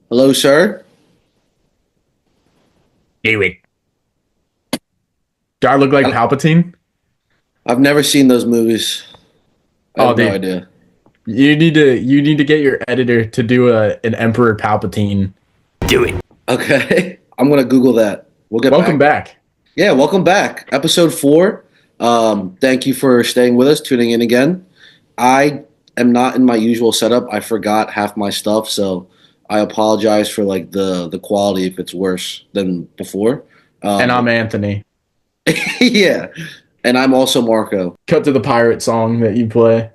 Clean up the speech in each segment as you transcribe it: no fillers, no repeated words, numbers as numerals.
Hello, sir. Anyway, do I look like I- Palpatine? I've never seen those movies. I Oh, have no dude, idea. you need to get your editor to do an Emperor Palpatine. Do it. Okay, I'm gonna Google that. We'll get Welcome back. back. Yeah, welcome back. Episode 4. Thank you for staying with us, tuning in again. I am not in my usual setup. I forgot half my stuff, so I apologize for like the quality if it's worse than before. And I'm But Anthony. yeah, and I'm also Marco. Cut to the pirate song that you play.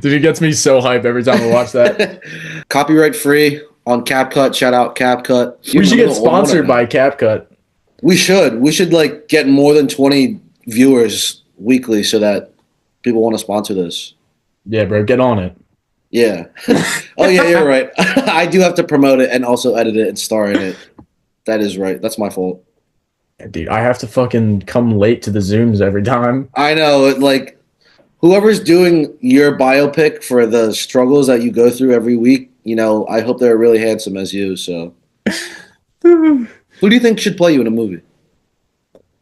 Dude, it gets me so hyped every time I watch that. Copyright free on CapCut. Shout out CapCut. Do you We should remember get the old one or sponsored no? by CapCut. We should. We should like get more than 20 viewers weekly so that people want to sponsor this. Yeah, bro, get on it. Yeah. Oh yeah, you're right. I do have to promote it and also edit it and star in it. That is right. That's my fault. Dude, I have to fucking come late to the Zooms every time. I know. Like whoever's doing your biopic for the struggles that you go through every week, I hope they're really handsome as you. So, who do you think should play you in a movie?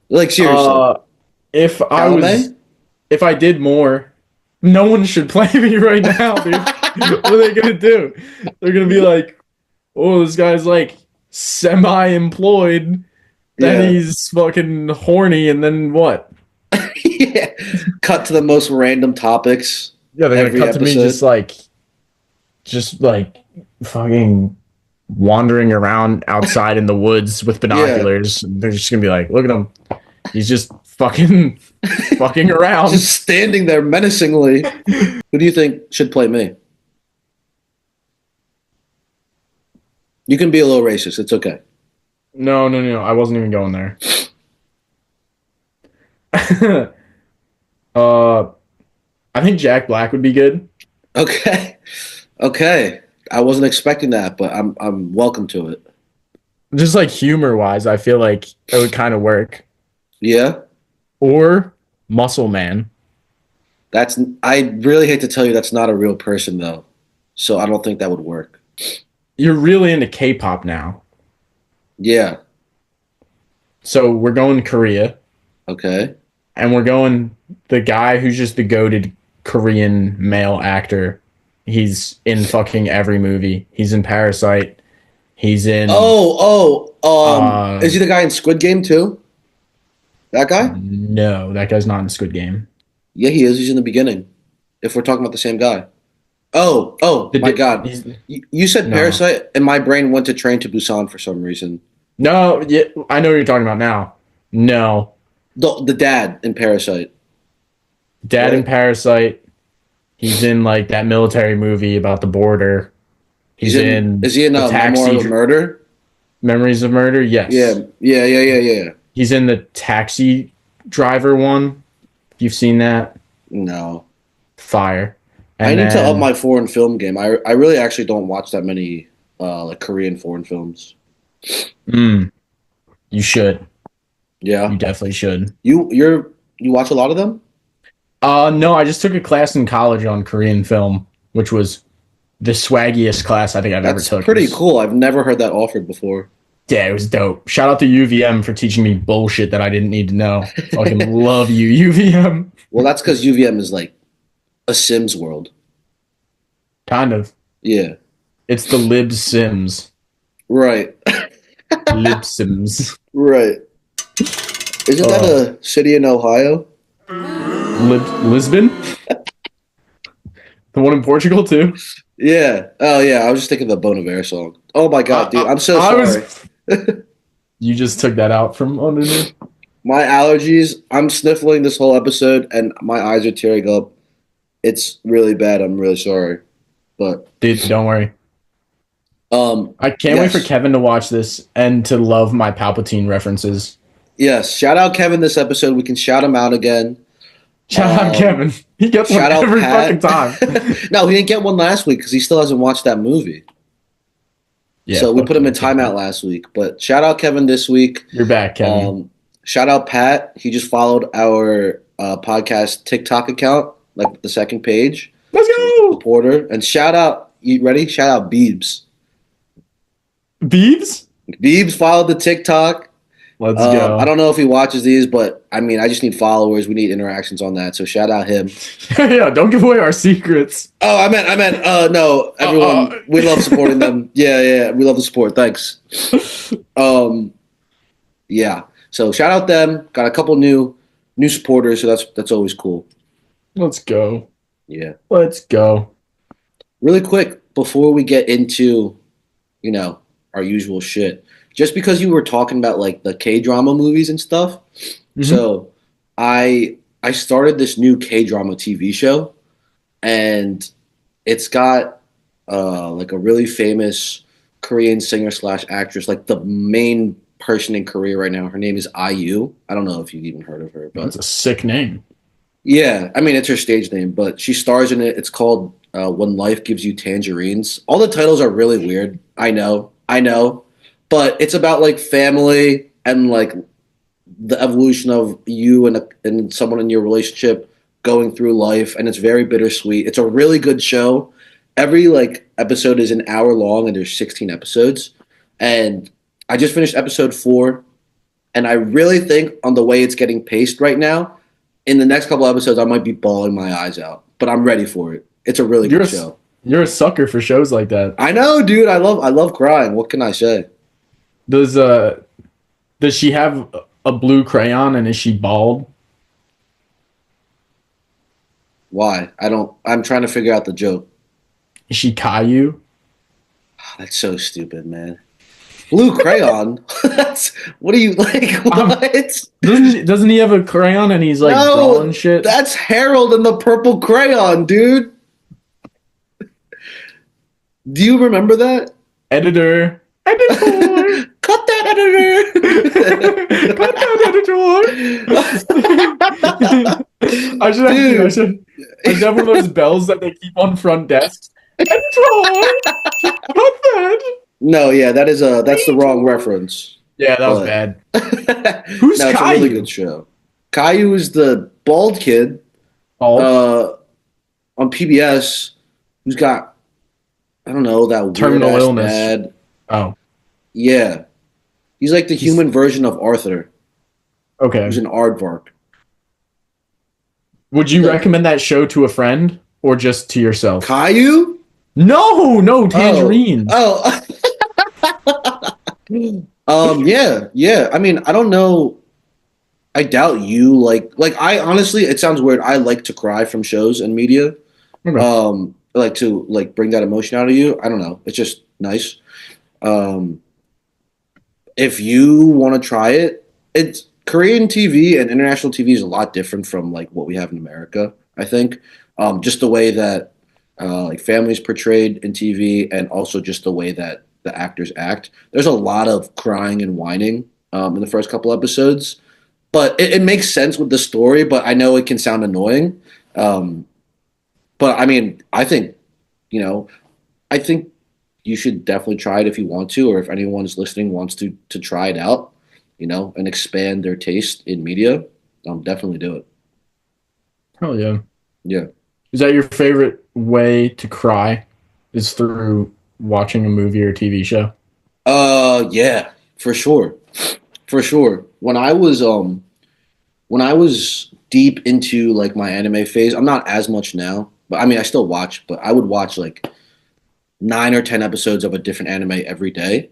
Like seriously, Uh, if I was, Chalamet? if I did more, no one should play me right now, dude. What are they gonna do? They're gonna be like, "Oh, this guy's like semi-employed, then Yeah. he's fucking horny, and then what?" Yeah. Cut to the most random topics Yeah, they're gonna every cut to me episode. just like fucking wandering around outside in the woods with Yeah. binoculars. And they're just gonna be like, "Look at him, he's just fucking fucking around." Just standing there menacingly. Who do you think should play me? You can be a little racist. It's okay. No, no, no, I wasn't even going there. uh, I think Jack Black would be good. Okay. Okay. I wasn't expecting that, but I'm welcome to it. Just like humor wise, I feel like it would kind of work. Yeah. Or Muscle Man. That's I really hate to tell you that's not a real person though. So I don't think that would work. You're really into K-pop now. Yeah. So we're going Korea, Okay. and we're going the guy who's just the goated Korean male actor. He's in fucking every movie. He's in Parasite. He's in is Is he the guy in Squid Game too? That guy? no, that guy's not in Squid Game. Yeah, he is. He's in the beginning. If we're talking about the same guy. Oh, my God. He's You said no. Parasite, and my brain went to Train to Busan for some reason. No, yeah, I know what you're talking about now. No. The dad in Parasite, Dad in right? Parasite. He's in like that military movie about the border. He's He's in. in Is he in the Memoir of a Murder? Memories of Murder. Yeah, Yes. yeah. He's in the Taxi Driver one. If you've seen that, No, fire. I And need to up then my foreign film game. I really actually don't watch that many like Korean foreign films. mm, you should. Yeah, You definitely should. you watch a lot of them? No, I just took a class in college on Korean film, which was the swaggiest class I think I've ever That's took. pretty cool. I've never heard that offered before. Yeah, it was dope. Shout out to UVM for teaching me bullshit that I didn't need to know. Fucking love you, UVM. Well, that's because UVM is like a Sims world. Kind of. Yeah, It's the Lib Sims. right, Lib Sims. right. Isn't that Uh, a city in Ohio? Lisbon? The one in Portugal too? Yeah. Oh yeah. I was just thinking of the Bon Iver song. Oh my god, dude. I'm so I sorry. was. You just took that out from under me. My allergies. I'm sniffling this whole episode, and my eyes are tearing up. It's really bad. I'm really sorry, but Dude, don't worry. I can't wait for yes, Kevin to watch this and to love my Palpatine references. yes. Shout out Kevin this episode. We can shout him out again. Shout out Um, Kevin. He gets one Shout out every fucking Pat. time. No, he didn't get one last week because he still hasn't watched that movie. Yeah, So we fuck put him you, in timeout last week. But shout out Kevin this week. You're back, Kevin. Shout out Pat. He just followed our podcast TikTok account, like the second page. Let's So he's a go, supporter. And shout out, you ready? Shout out Beebs. Beebs. Beebs followed the TikTok. Let's I go. don't know if he watches these, but I mean, I just need followers. We need interactions on that. So shout out him. Yeah, don't give away our secrets. Oh, no, everyone, we love supporting them. Yeah, we love the support. Thanks. Yeah. So shout out them. Got a couple new supporters, so that's always cool. Let's go. Yeah. Let's go. Really quick before we get into, our usual shit. Just because you were talking about like the K-drama movies and stuff. Mhm. So I started this new K-drama TV show, and it's got like a really famous Korean singer slash actress, like the main person in Korea right now. Her name is IU. I don't know if you've even heard of her, That's but a sick name. yeah, I mean it's her stage name, but she stars in it. It's called When Life Gives You Tangerines. All the titles are really weird. I know, but it's about like family and like the evolution of you and someone in your relationship going through life, and it's very bittersweet. It's a really good show. Every like episode is an hour long, and there's 16 episodes. And I just finished episode 4, and I really think on the way it's getting paced right now, in the next couple episodes, I might be bawling my eyes out. But I'm ready for it. It's a really You're good a, show. you're a sucker for shows like that. I know, dude. I love crying. What can I say? Does does she have a blue crayon and is she bald? Why? I don't. I'm trying to figure out the joke. Is she Caillou? That's so stupid, man. Blue crayon. That's what are you like? What? Doesn't he have a crayon and he's like drawing shit? That's Harold and the purple crayon, dude. Do you remember that? Editor. Cut that editor. Cut that editor. I should have one of those bells that they keep on front desks. Editor. Cut that. No, yeah, that's the wrong reference. Yeah, that was But- bad. Who's No, it's a really Caillou? good show. Caillou is the bald kid Bald? on PBS who's got I don't know that Terminal weird-ass illness. dad. Oh, Yeah, he's like the human version of Arthur, okay. who's an aardvark. Would you recommend that show to a friend or just to yourself? Caillou? No, tangerines. Oh. Yeah. I mean, I don't know. I doubt you like I honestly, it sounds weird. I like to cry from shows and media. Okay. I like to like bring that emotion out of you. I don't know. It's just nice. If you want to try it, it's Korean TV and international TV is a lot different from like what we have in America. I think just the way that like families portrayed in TV, and also just the way that the actors act. There's a lot of crying and whining in the first couple episodes, but it makes sense with the story. But I know it can sound annoying. But I mean, I think you should definitely try it if you want to, or if anyone's listening wants to try it out, and expand their taste in media. Definitely do it. Hell yeah. Yeah. Is that your favorite way to cry? Is through watching a movie or TV show? Yeah, for sure. For sure. When I was deep into like my anime phase, I'm not as much now, but I mean I still watch, but I would watch like 9 or 10 episodes of a different anime every day.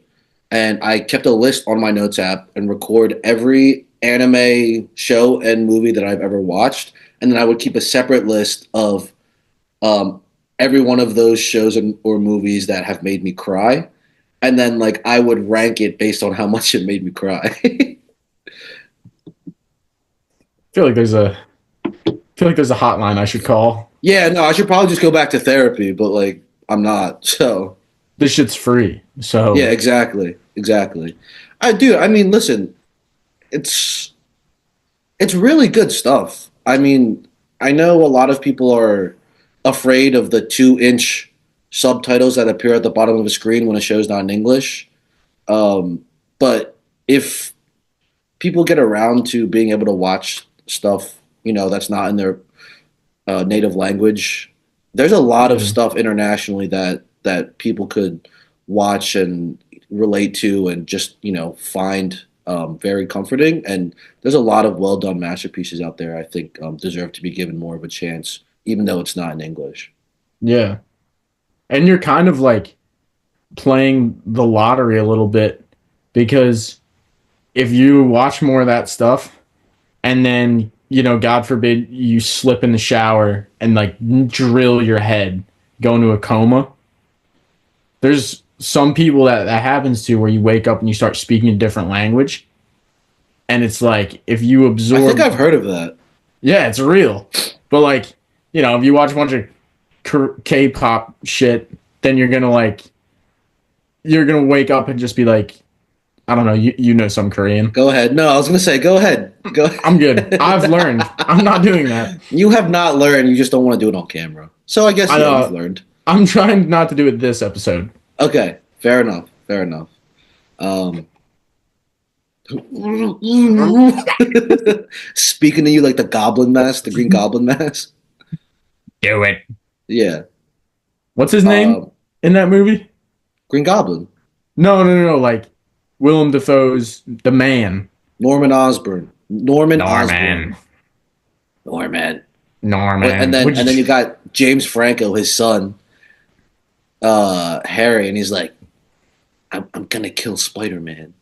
And I kept a list on my notes app and record every anime show and movie that I've ever watched. And then I would keep a separate list of every one of those shows or movies that have made me cry. And then like I would rank it based on how much it made me cry. I feel like there's a hotline I should call. Yeah, no, I should probably just go back to therapy, but like I'm not. So This shit's free. So yeah, exactly. I mean, listen, it's really good stuff. I mean, I know a lot of people are afraid of the 2-inch subtitles that appear at the bottom of a screen when a show's not in English. But if people get around to being able to watch stuff that's not in their native language. There's a lot of Mhm. stuff internationally that people could watch and relate to and just find very comforting. And there's a lot of well done masterpieces out there. I think deserve to be given more of a chance, even though it's not in English. Yeah. And you're kind of like playing the lottery a little bit because if you watch more of that stuff and then, God forbid you slip in the shower and like drill your head, go into a coma, there's some people that happens to where you wake up and you start speaking a different language. And it's like if you I think absorb, I've heard of that. yeah, it's real. But like, if you watch a bunch of K-pop shit, then you're gonna wake up and just be like, I don't know, you know some Korean. Go ahead. No, I was gonna say, go ahead. Go. I'm good. I've learned. I'm not doing that. You have not learned. You just don't want to do it on camera. So I guess I yeah, you've know. learned. I'm trying not to do it this episode. Okay, fair enough. Fair enough. Um, speaking to you like the Goblin Mask, the Green Goblin Mask. Do it. Yeah. What's his name Um, in that movie? Green Goblin. No, no, no, no. Like Willem Dafoe's the man. Norman Osborn. Norman Norman. Osborn. Norman. Norman. And then you got James Franco, his son, Harry, and he's like, I'm gonna kill Spider-Man.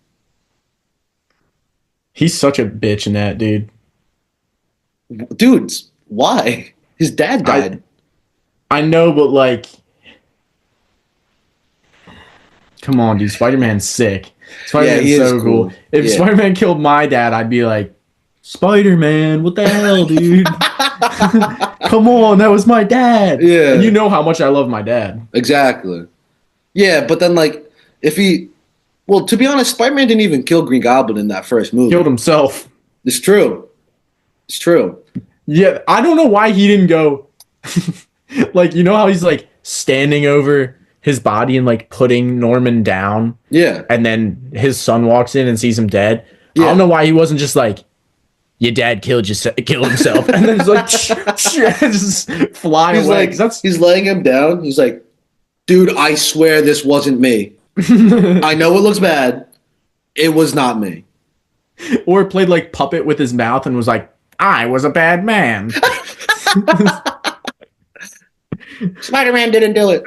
He's such a bitch in that, dude. Dudes, why? His dad died. I know, but like, come on, dude. Spider-Man's sick. Spider-Man's he is so cool. cool. If Yeah. Spider-Man killed my dad, I'd be like, Spider-Man, what the hell, dude? Come on, that was my dad. Yeah. And you know how much I love my dad. Exactly. Yeah, but then like if well, to be honest, Spider-Man didn't even kill Green Goblin in that first movie. Killed himself. It's true. It's true. Yeah, I don't know why he didn't go. Like, you know how he's like standing over his body and like putting Norman down, Yeah. and then his son walks in and sees him dead. I Yeah. don't know why he wasn't just like, your dad killed himself, and then he's like, just fly He's away. like That's he's laying him down. He's like, dude, I swear this wasn't me. I know it looks bad. It was not me. or played like puppet with his mouth and was like, I was a bad man. Spider-Man didn't do it.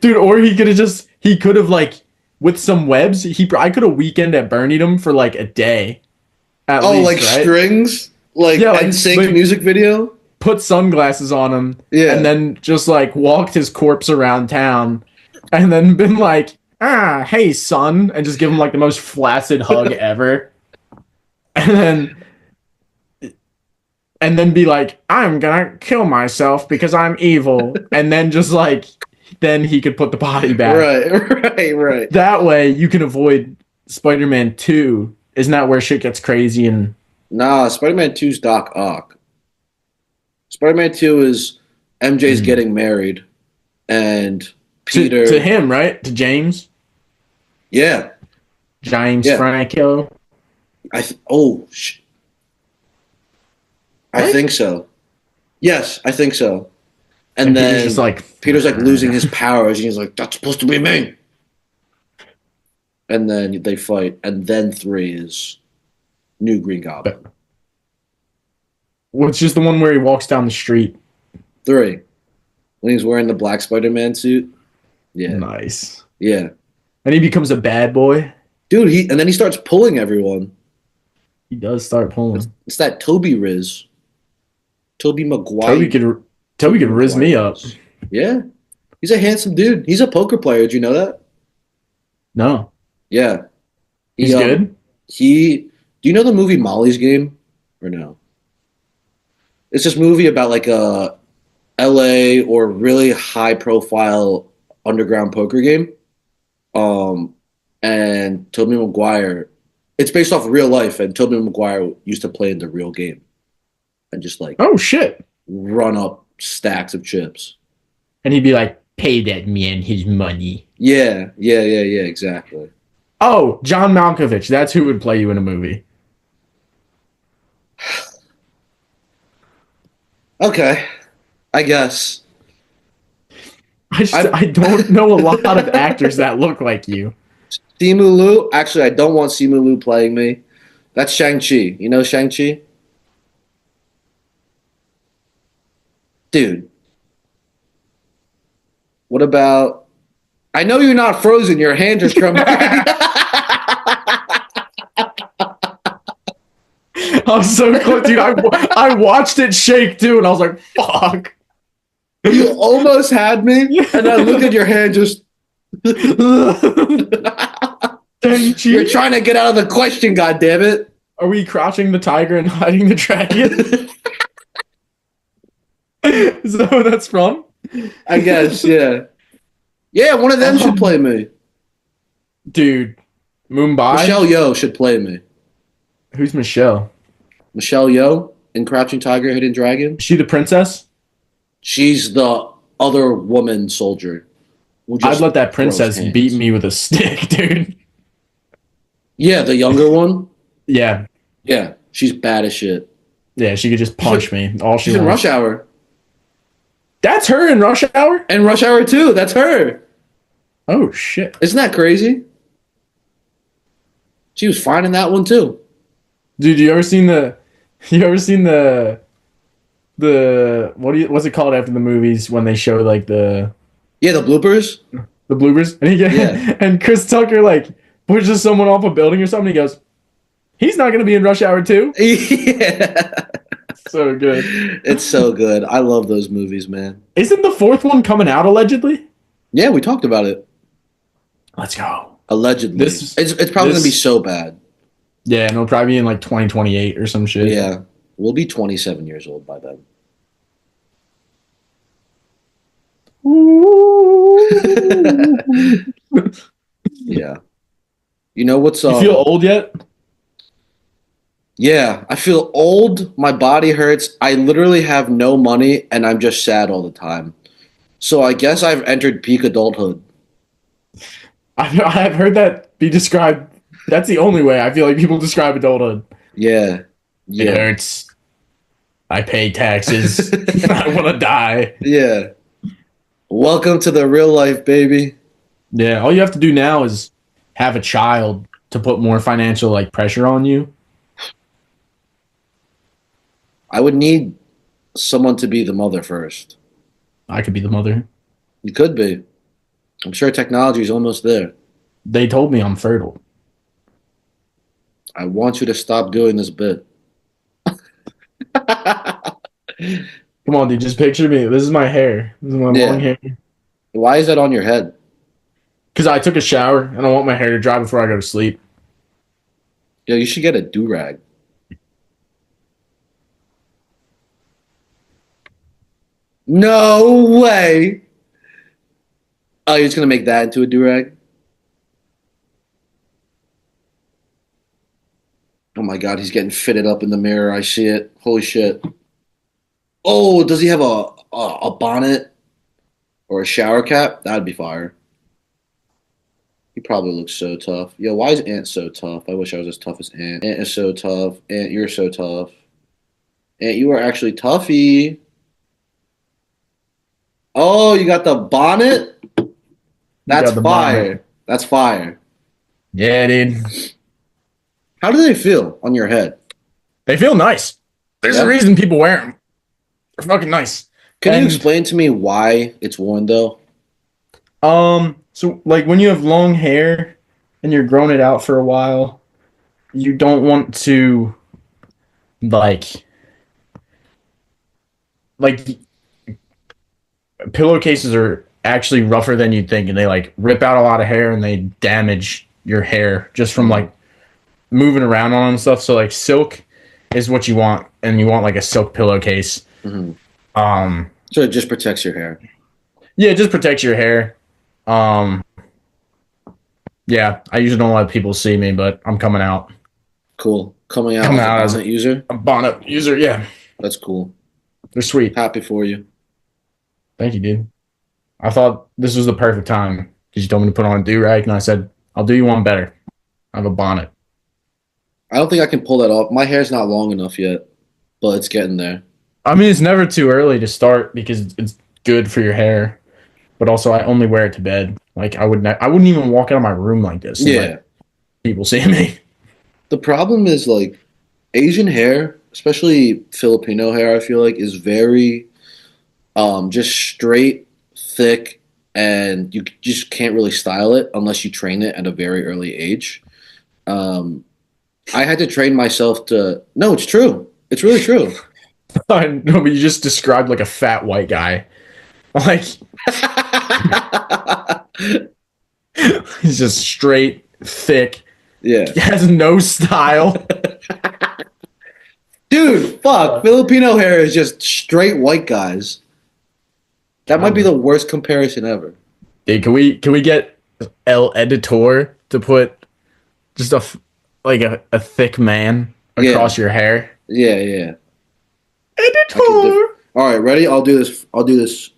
Dude, or he could have like with some webs, I could have weekend at Bernied him for like a day. At Oh, least, like right? strings? Like Yeah, like, NSYNC music video? Put sunglasses on him, Yeah. and then just like walked his corpse around town, and then been like, hey son, and just give him like the most flaccid hug ever, and then be like, I'm gonna kill myself because I'm evil, and then just like, then he could put the body back. Right. That way you can avoid Spider-Man 2. Isn't that where shit gets crazy? And Nah, Spider-Man 2's Doc Ock. Spider-Man 2 is MJ's getting married and Peter. to him, right? To James Yeah. Yeah. Franco. I think so. Yes, I think so. And Peter's then just like, Peter's like losing his powers, and he's like, "That's supposed to be me." And then they fight, and then 3 is New Green Goblin. what's just the one where he walks down the street? 3, when he's wearing the black Spider-Man suit. Yeah, Nice. yeah, And he becomes a bad boy. dude. And then he starts pulling everyone. He does start pulling. It's that Toby Riz, Toby Maguire. Toby could riz me up. Yeah, he's a handsome dude. He's a poker player. Did you know that? No, Yeah, he's good. Do you know the movie Molly's Game or no? It's this movie about like a LA or really high profile underground poker game. And Tobey Maguire, it's based off of real life, and Tobey Maguire used to play in the real game and just like Oh shit! run up stacks of chips. And he'd be like, "Pay that man his money." Yeah, exactly. Oh, John Malkovich. That's who would play you in a movie. Okay, I guess. I don't know a lot of actors that look like you. Simu Liu. Actually, I don't want Simu Liu playing me. That's Shang-Chi. You know Shang-Chi? Dude, what about... I know you're not frozen. Your hands are trembling. I'm so close, dude. I watched it shake too, and I was like, "Fuck!" You almost had me, and I look at your hand just... You're trying to get out of the question, goddammit. Are we crouching the tiger and hiding the dragon? Is that what that's from? I guess, yeah. Yeah, one of them should play me. Dude, Mumbai? Michelle Yeoh should play me. Who's Michelle? Michelle Yeoh in Crouching Tiger, Hidden Dragon. Is she the princess? She's the other woman soldier. I'd let that princess beat me with a stick, dude. Yeah, the younger one? Yeah. Yeah, she's bad as shit. Yeah, she could just punch me. She's in Rush Hour. That's her in Rush Hour? And Rush Hour 2, that's her. Oh, shit. Isn't that crazy? She was fine in that one, too. Dude, you ever seen the what's it called after the movies when they show like the bloopers? The bloopers? And and Chris Tucker like pushes someone off a building or something. He goes, he's not gonna be in Rush Hour 2. Yeah. So good. It's so good. I love those movies, man. Isn't the fourth one coming out allegedly? Yeah, we talked about it. Let's go. Allegedly. It's probably gonna be so bad. Yeah, and it'll probably be in like 2028 or some shit. Yeah. We'll be 27 years old by then. Yeah. You know what's You feel old yet? Yeah, I feel old. My body hurts. I literally have no money, and I'm just sad all the time. So I guess I've entered peak adulthood. I've heard that be described. That's the only way I feel like people describe adulthood. Yeah. It hurts. I pay taxes. I want to die. Yeah. Welcome to the real life, baby. Yeah, all you have to do now is have a child to put more financial like pressure on you. I would need someone to be the mother first. I could be the mother. You could be. I'm sure technology is almost there. They told me I'm fertile. I want you to stop doing this bit. Come on, dude, just picture me. This is my hair. This is my long hair. Why is that on your head? Because I took a shower and I want my hair to dry before I go to sleep. Yo, you should get a do-rag. No way. Oh, you're just going to make that into a do-rag? Oh my God, he's getting fitted up in the mirror. I see it. Holy shit. Oh, does he have a bonnet or a shower cap? That'd be fire. He probably looks so tough. Yo, why is Ant so tough? I wish I was as tough as Ant. Ant is so tough. Ant, you're so tough. Ant, you are actually toughy. Oh, you got the bonnet? That's fire. Bonnet. That's fire. Yeah, dude. How do they feel on your head? They feel nice. There's a reason people wear them. They're fucking nice. Can you explain to me why it's worn though? So like when you have long hair and you're growing it out for a while, you don't want to like pillowcases are actually rougher than you'd think, and they like rip out a lot of hair and they damage your hair just from like moving around on and stuff. So like silk is what you want, and you want like a silk pillowcase. Mm-hmm. So it just protects your hair. Yeah, it just protects your hair. Yeah, I usually don't let people see me, but I'm coming out. Cool. Coming out as a user? A bonnet user, yeah. That's cool. They're sweet. Happy for you. Thank you, dude. I thought this was the perfect time because you told me to put on a do-rag, and I said, I'll do you one better. I have a bonnet. I don't think I can pull that off. My hair's not long enough yet, but it's getting there. I mean, it's never too early to start because it's good for your hair. But also, I only wear it to bed. Like I wouldn't even walk out of my room like this and Yeah. let people see me. The problem is like Asian hair, especially Filipino hair, I feel like is very just straight, thick, and you just can't really style it unless you train it at a very early age. Um, I had to train myself to. No, it's true. It's really true. I know, but you just described like a fat white guy. Like he's just straight, thick, Yeah, has no style. dude. Fuck, Filipino hair is just straight white guys. That might be the worst comparison ever. Dude, can we get El Editor to put just like a thick man Yeah, across your hair? yeah, yeah. I can. Editor. All right, ready? I'll do this. I'll do this.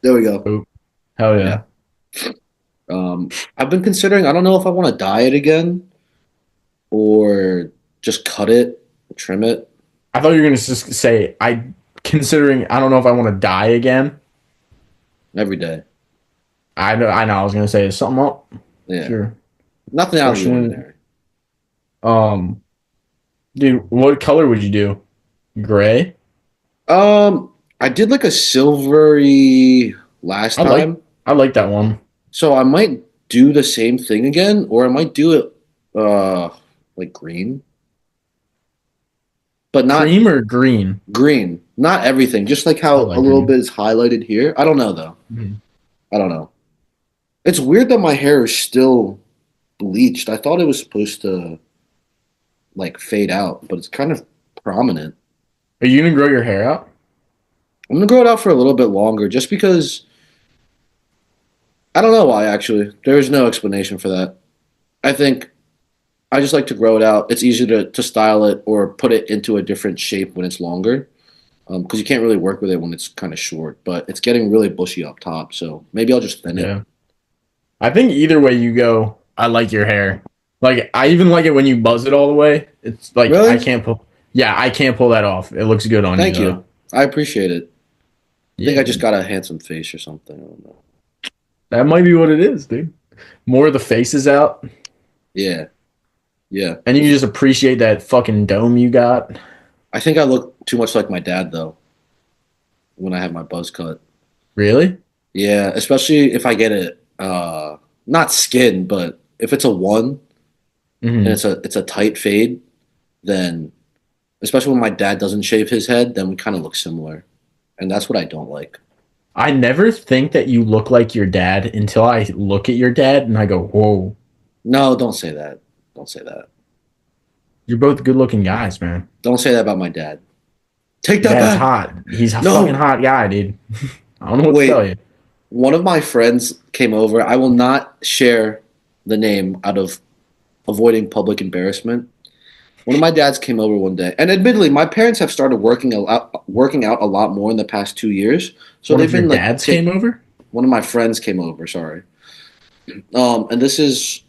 There we go. Oh, hell Yeah. yeah. I've been considering. I don't know if I want to dye it again or just cut it, trim it I thought you were gonna just say considering I don't know if I want to die again. every day. I know I was gonna say something up. Yeah, Sure. nothing out of the Question. ordinary. Um dude, what color would you do? Gray? I did like a silvery last I like time, I like that one. so I might do the same thing again, or I might do it like green, but not Cream or green? green. Not everything, just like I how a like little green. bit is highlighted here. I don't know though. Mhm. I don't know. It's weird that my hair is still bleached. I thought it was supposed to like fade out, but it's kind of prominent. Are you gonna grow your hair out? I'm gonna grow it out for a little bit longer, just because I don't know why. Actually, there is no explanation for that. I think I just like to grow it out. It's easier to style it or put it into a different shape when it's longer, because you can't really work with it when it's kind of short. But it's getting really bushy up top, so maybe I'll just thin it. Yeah. I think either way you go, I like your hair. Like I even like it when you buzz it all the way. It's like I Really? can't pull. Yeah, I can't pull that off. It looks good on you Thank though. you. I appreciate it. I think Yeah, I just dude. got a handsome face or something. I don't know. That might be what it is, dude. More of the faces out, Yeah, yeah. and you can just appreciate that fucking dome you got. I think I look too much like my dad though when I have my buzz cut. Really? Yeah, especially if I get it not skin, but if it's a one and Hmm. it's a tight fade, then especially when my dad doesn't shave his head, then we kind of look similar. And that's what I don't like. I never think that you look like your dad until I look at your dad and I go, "Whoa, No, don't say that. Don't say that. you're both good-looking guys, man." Don't say that about my dad. Take Your that dad's back. hot. He's a fucking No. hot guy, dude. I don't know what to tell Wait, you. one of my friends came over. I will not share the name out of avoiding public embarrassment. One of my dads came over one day, and admittedly, my parents have started working out a lot more in the past 2 years. So One they've of your been like, dads came over? one of my friends came over. Sorry, and this is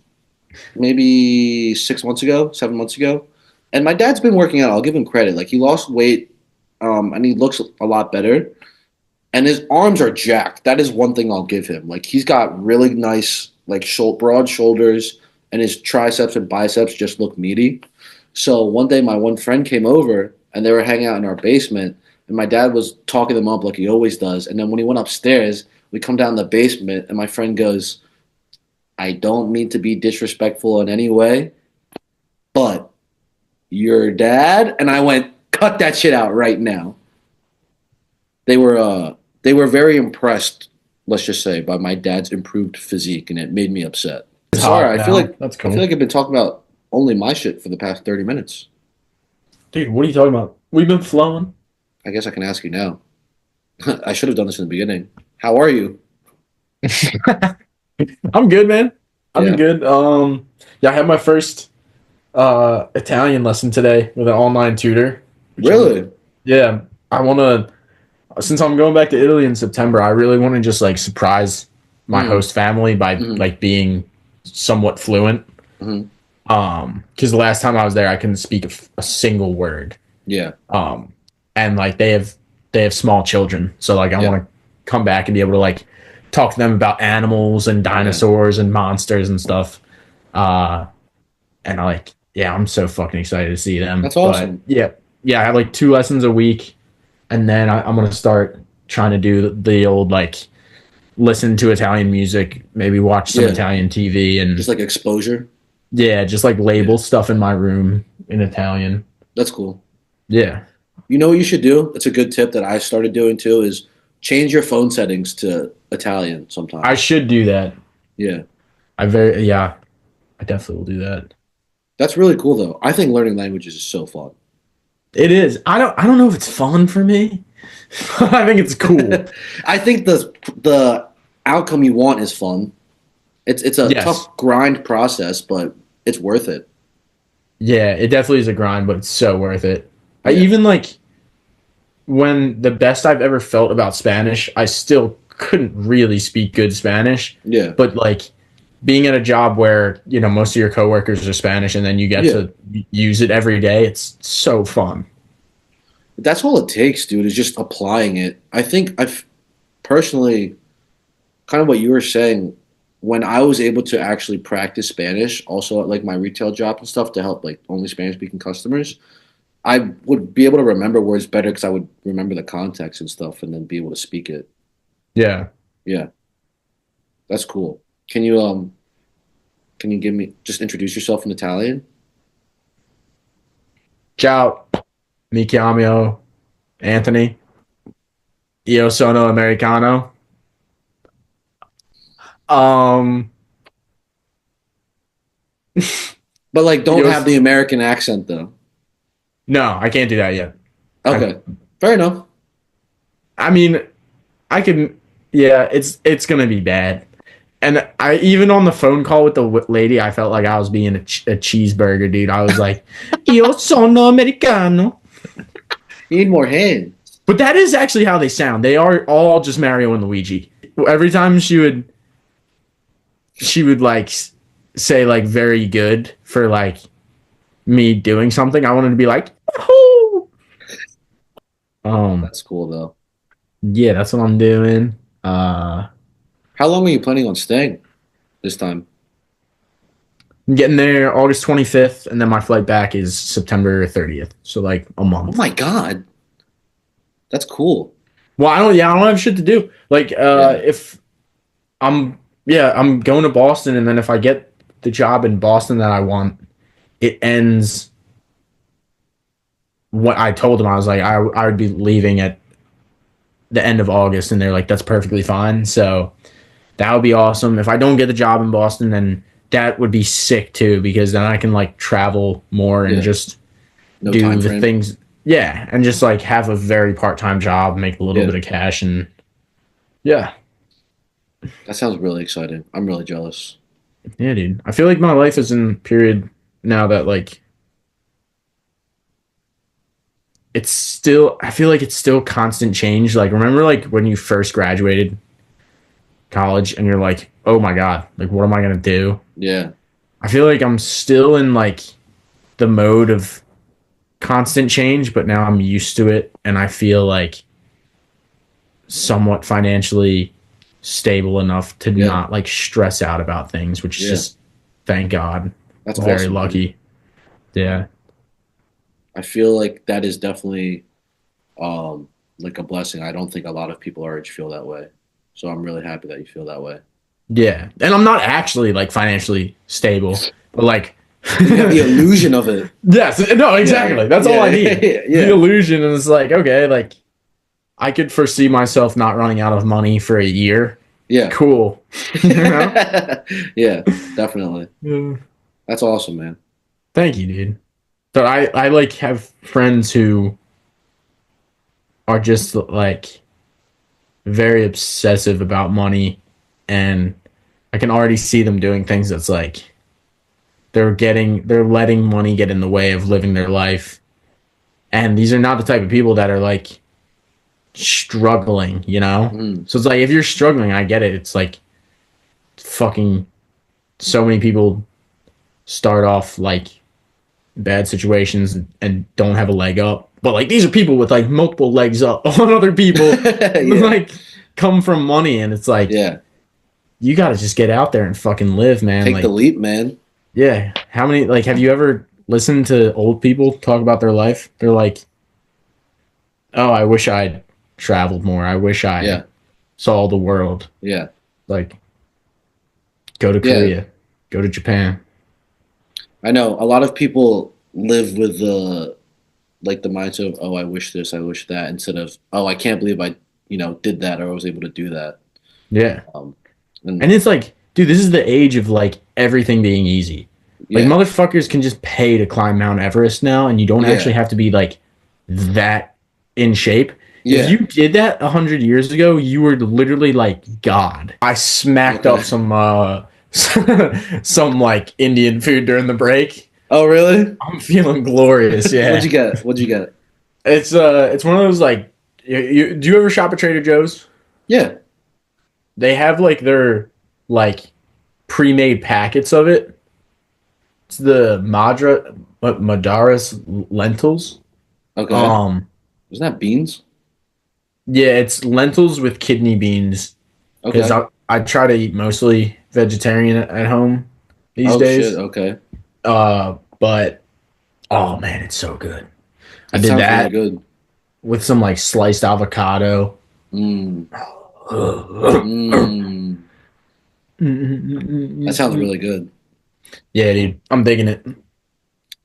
maybe 6 months ago, 7 months ago, and my dad's been working out. I'll give him credit. Like he lost weight, and he looks a lot better. And his arms are jacked. That is one thing I'll give him. Like he's got really nice, like broad shoulders, and his triceps and biceps just look meaty. So one day, my one friend came over, and they were hanging out in our basement, and my dad was talking them up like he always does. And then when he went upstairs, we come down the basement, and my friend goes, "I don't mean to be disrespectful in any way, but your dad," and I went, "Cut that shit out right now." They were they were very impressed, let's just say, by my dad's improved physique, and it made me upset. He's hot Sorry, I feel now. like That's I feel cool. like I've been talking about only my shit for the past 30 minutes. Dude, what are you talking about? We've been flowing. I guess I can ask you now. I should have done this in the beginning. How are you? I'm good, man. I've been Yeah. good. Yeah, I had my first Italian lesson today with an online tutor. Really? Yeah, I want to since I'm going back to Italy in September, I really want to just like surprise my Mm, host family by hmm like being somewhat fluent. hmm Because the last time I was there, I couldn't speak a single word. Yeah. And like they have small children, so like I Yeah. want to come back and be able to like talk to them about animals and dinosaurs and monsters and stuff. Uh, and I like, yeah, I'm so fucking excited to see them. That's But awesome. yeah, I have like 2 lessons a week, and then I'm gonna start trying to do the old like listen to Italian music, maybe watch some Yeah. Italian TV, and Just like exposure. yeah, just like label Yeah. stuff in my room in Italian. That's cool. Yeah, You know what you should do? It's a good tip that I started doing too is change your phone settings to Italian I sometimes. should do that. Yeah. Yeah, I definitely will do that. That's really cool though. I think learning languages is so fun. It is. I don't know if it's fun for me. I think it's cool. I think the outcome you want is fun. It's a Yes. tough grind process, but it's worth it. Yeah, it definitely is a grind, but it's so worth it. I Yeah. even like when the best I've ever felt about Spanish, I still couldn't really speak good Spanish, Yeah. but like being at a job where, most of your coworkers are Spanish and then you get Yeah. to use it every day, it's so fun. That's all it takes, dude, is just applying it. I think I've personally kind of what you were saying, when I was able to actually practice Spanish, also at like my retail job and stuff to help like only Spanish speaking customers, I would be able to remember words better because I would remember the context and stuff and then be able to speak it. Yeah. Yeah, that's cool. Can you give me just introduce yourself in Italian? Ciao, mi chiamo Anthony. Io sono americano. Um, But like don't io, have the American accent though. no, I can't do that yet. I, Okay. Fair enough. I mean, I can. Yeah, it's gonna be bad. And I even on the phone call with the lady, I felt like I was being a cheeseburger, dude. I was like, "Io sono americano," You need more hands. but that is actually how they sound. They are all just Mario and Luigi. Every time she would like say like very good for like me doing something. I wanted to be like, "Oh." That's cool though. Yeah, that's what I'm doing. How long are you planning on staying this time? I'm getting there August 25th, and then my flight back is September 30th. So like a Oh month. my God. That's cool. Well, I don't have shit to do. Like, Yeah. if I'm going to Boston, and then if I get the job in Boston that I want, it ends. What I told them, I was like, I would be leaving at the end of August, and they're like, that's perfectly fine. So that would be awesome. If I don't get the job in Boston, then that would be sick too, because then I can like travel more and Yeah. just No do time the frame. things. Yeah, and just like have a very part-time job, make a little Yeah. bit of cash, and yeah. That sounds really exciting. I'm really jealous. Yeah, dude. I feel like my life is in a period now that like I feel like it's still constant change. Like remember like when you first graduated college and you're like, "Oh my God, like what am I going to do?" Yeah. I feel like I'm still in like the mode of constant change, but now I'm used to it and I feel like somewhat financially stable enough to Yeah. not like stress out about things, which is Yeah. just thank God. That's Very awesome, man. lucky. Yeah. I feel like that is definitely like a blessing. I don't think a lot of people our age feel that way. So I'm really happy that you feel that way. Yeah. And I'm not actually like financially stable, but like You have the illusion of it. yes, no, exactly. That's all I need. Yeah. The illusion is like, okay, like I could foresee myself not running out of money for a year. Yeah. Cool. You know? Yeah, definitely. Yeah. That's awesome, man. Thank you, dude. But I like have friends who are just like very obsessive about money, and I can already see them doing things that's like they're letting money get in the way of living their life. And these are not the type of people that are like struggling, you know? Mm. So it's like if you're struggling, I get it. It's like fucking so many people start off like bad situations and don't have a leg up. But like these are people with like multiple legs up on other people who Yeah. like come from money, and it's like Yeah. you got to just get out there and fucking live, man. Take like the leap, man. yeah, how many like have you ever listened to old people talk about their life? They're like, "Oh, I wish I'd traveled more. I wish I Yeah. saw the world." Yeah. Like go to Yeah. Korea, go to Japan. I know a lot of people live with the mindset of, oh, I wish this, I wish that, instead of, oh, I can't believe I, did that or I was able to do that. Yeah. Um, and And it's like, dude, this is the age of like everything being easy. Like yeah, motherfuckers can just pay to climb Mount Everest now, and you don't Yeah. actually have to be like that in shape. Yeah. If you did that 100 years ago, you were literally like God. I smacked Okay. up some some like Indian food during the break. Oh, really? I'm feeling glorious. Yeah, What'd you get? What'd you get? it's one of those like do you ever shop at Trader Joe's? Yeah. They have like their like pre-made packets of it. It's the Madaris lentils. Okay. Um, Isn't that beans? yeah, it's lentils with kidney beans. Okay. Because I try to eat mostly vegetarian at home these Oh, days. shit. Okay. But oh man, it's so good. I That did sounds that really good. with some like sliced avocado. Mm. Mm. That sounds really good. Yeah, dude, I'm digging it.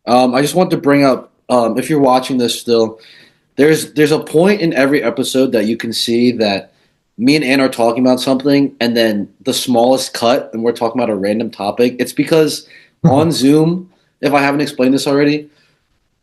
I just want to bring up, if you're watching this still, there's a point in every episode that you can see that me and Ann are talking about something, and then the smallest cut, and we're talking about a random topic. It's because on Zoom, if I haven't explained this already,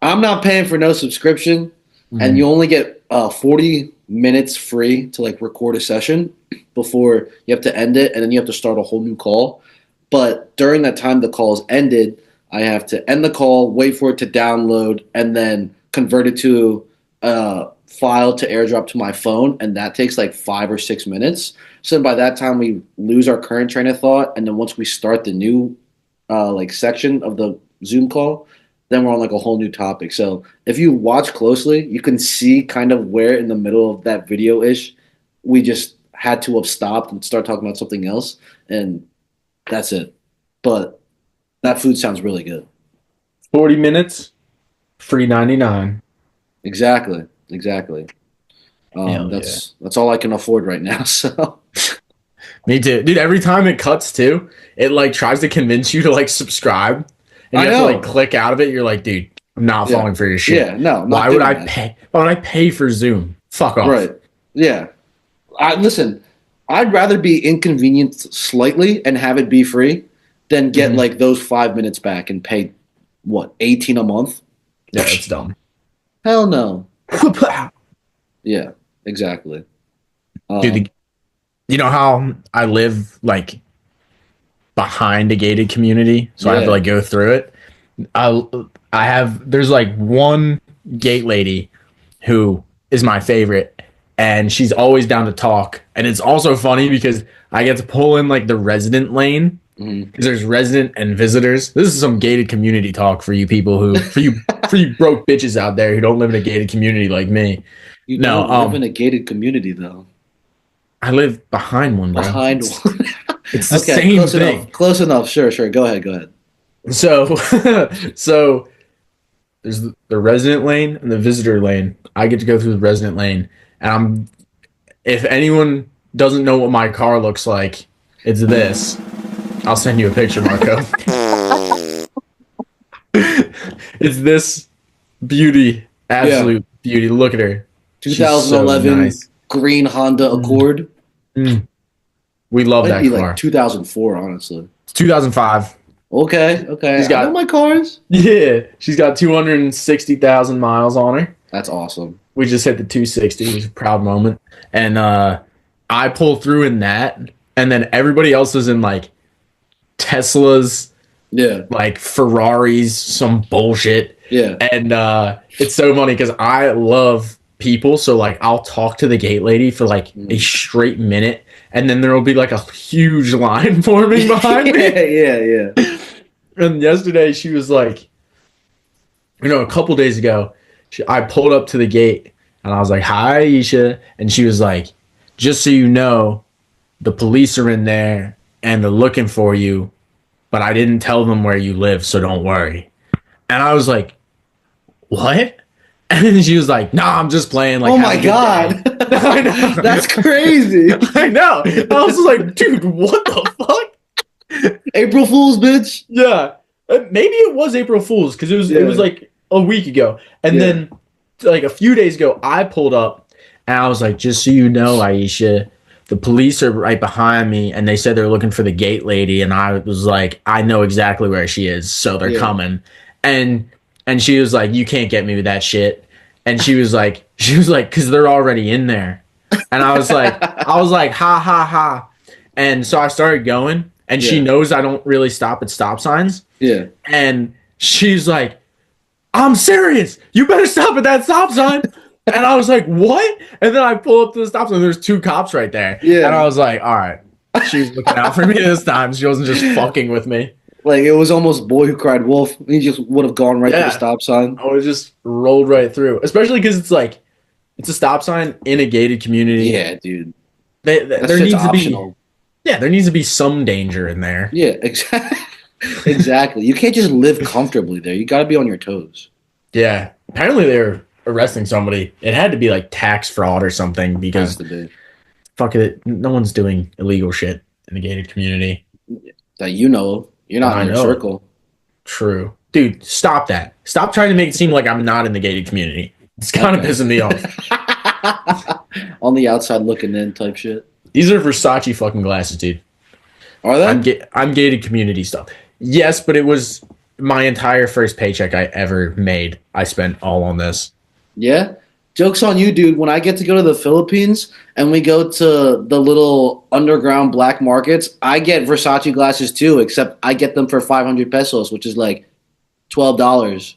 I'm not paying for no subscription, and you only get 40 minutes free to like record a session before you have to end it, and then you have to start a whole new call. But during that time the call is ended, I have to end the call, wait for it to download, and then convert it to a file to airdrop to my phone, and that takes like 5 or 6 minutes. So by that time we lose our current train of thought, and then once we start the new section of the Zoom call, then we're on like a whole new topic. So if you watch closely, you can see kind of where in the middle of that video ish we just had to have stopped and start talking about something else, and that's it. But that food sounds really good. 40 minutes, free 99. Exactly. Hell That's all I can afford right now. So Me too, dude. Every time it cuts too, it like tries to convince you to like subscribe, and I you have know. to like click out of it. You're like, dude, I'm not Yeah. falling for your shit. Yeah, no. I'm not Why would doing I that. pay? Why would I pay for Zoom? Fuck off. Right. Yeah. Listen, I'd rather be inconvenienced slightly and have it be free than get Mhm. like those 5 minutes back and pay what, 18 a month? Yeah, it's dumb. Hell no. Yeah, exactly. Dude, you know how I live like behind a gated community, so I have Yeah. to like go through it. I have there's like one gate lady who is my favorite, and she's always down to talk. And it's also funny because I get to pull in like the resident lane Mhm. because there's resident and visitors. This is some gated community talk for you people who for you broke bitches out there who don't live in a gated community like me. You No, don't live in a gated community though. I live behind one, bro. Behind It's, one. it's the same close thing. enough. Close enough. Sure. Go ahead. So, so there's the resident lane and the visitor lane. I get to go through the resident lane, and if anyone doesn't know what my car looks like, it's this. I'll send you a picture, Marco. It's this beauty, absolute beauty. Look at her. She's so 2011 nice. green Honda Accord. We love Might that be car. like 2004, honestly. It's 2005. Okay. She's got- I know my cars. Yeah, she's got 260,000 miles on her. That's awesome. We just hit the 260. It was a proud moment. And I pull through in that, and then everybody else is in like Teslas, Yeah. like Ferraris, some bullshit. Yeah. And it's so funny because I love people. So like I'll talk to the gate lady for like a straight minute, and then there will be like a huge line forming behind me. Yeah. And yesterday she was like, a couple days ago, I pulled up to the gate and I was like, "Hi, Aisha," and she was like, "Just so you know, the police are in there and they're looking for you, but I didn't tell them where you live, so don't worry." And I was like, "What?" And then she was like, "Nah, I'm just playing." Like, Oh have my a good god, day." I know. that's crazy. I know. I was like, "Dude, what the fuck?" April Fool's, bitch. Yeah, maybe it was April Fool's because it was Yeah. like a week ago, and Yeah. then like a few days ago, I pulled up and I was like, "Just so you know, Aisha, the police are right behind me, and they said they're looking for the gate lady." And I was like, "I know exactly where she is, so they're Yeah. coming." And she was like, "You can't get me with that shit." And she was like, "Cause they're already in there." And I was like, "Ha ha ha." And so I started going, and she Yeah. knows I don't really stop at stop signs. Yeah. And she's like, "I'm serious. You better stop at that stop sign." And I was like, "What?" And then I pull up to the stop sign. There's two cops right there. Yeah. And I was like, "All right." She was looking out for me this time. She wasn't just fucking with me. Like, it was almost Boy Who Cried Wolf. He just would have gone right to the Yeah. stop sign. I was just rolled right through. Especially because it's like, it's a stop sign in a gated community. Yeah, dude. That There shit's needs optional. to be, yeah, there needs to be some danger in there. Yeah, exactly. Exactly. You can't just live comfortably there. You got to be on your toes. Yeah. Apparently they were arresting somebody. It had to be like tax fraud or something Has because to be. fuck it, no one's doing illegal shit in the gated community. That you know of. You're not I in your know. circle. True. Dude, stop that. Stop trying to make it seem like I'm not in the gated community. It's kind of Okay. pissing me off. On the outside looking in type shit. These are Versace fucking glasses, dude. Are they? I'm gated community stuff. Yes, but it was my entire first paycheck I ever made. I spent all on this. Yeah. Joke's on you, dude. When I get to go to the Philippines and we go to the little underground black markets, I get Versace glasses too, except I get them for 500 pesos, which is like $12.